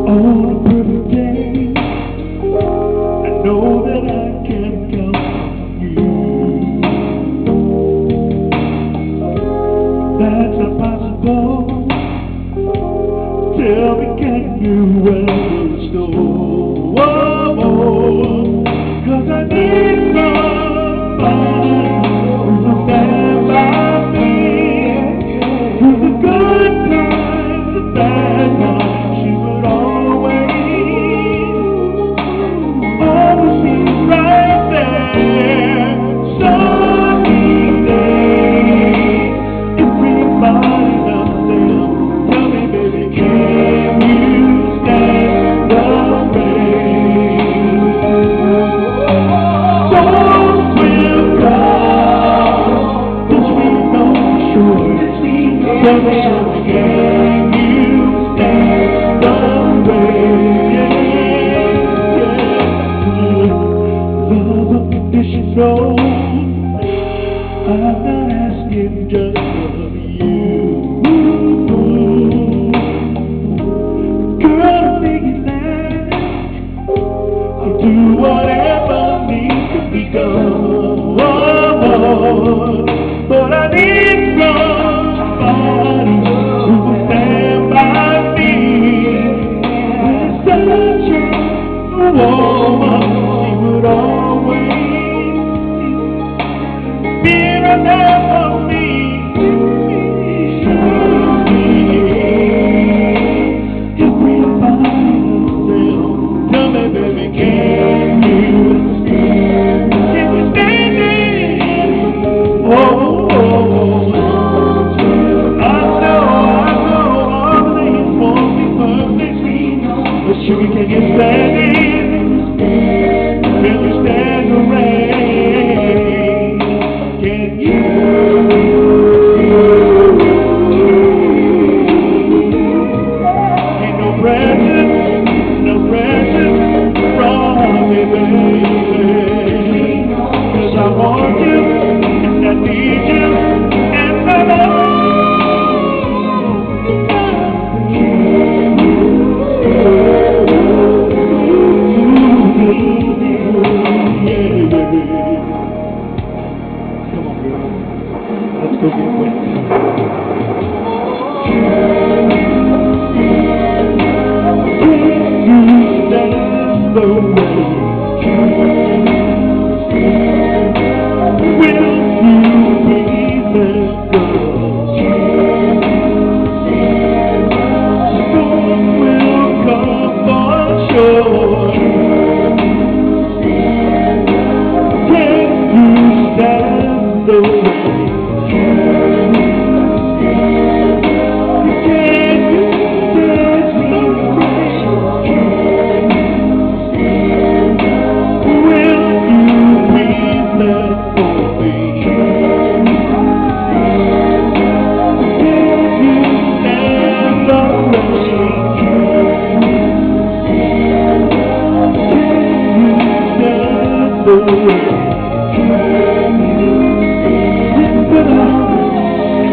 On a perfect day, I know that I can count on you. That's not possible. Tell me, can you weather the storm? Whoa, 'cause I need somebody who'll stand by me through the good times, the bad times. She would always be right there. So easy, everybody loves them. Tell me, baby, can you stand the rain? Storms will come, this we know for sure. Tell me, can you stand the rain? Love unconditional. I'm not asking just of you. Girl, make it last. I'll do whatever needs to be done. But I need somebody who will stand by me. When such a woman, she would always be right there for me. Everybody loves them. Tell me, baby, can you stand? Can you stand it? Oh, I know all things won't be perfect, but sugar, can you stand it? Can you stand the rain? Can you? Ain't no pressure from me, baby. 'Cause I want you, and I need you, and I know. Come on, girl. Let's go get wet. Stand the way. Will you be there, girl? Storm will come for sure. Can you stand the way?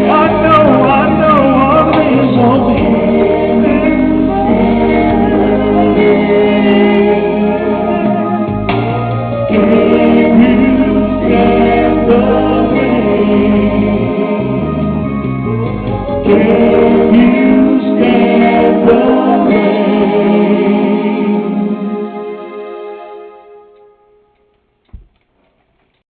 I know, all things won't be. Can you stand the rain? Can you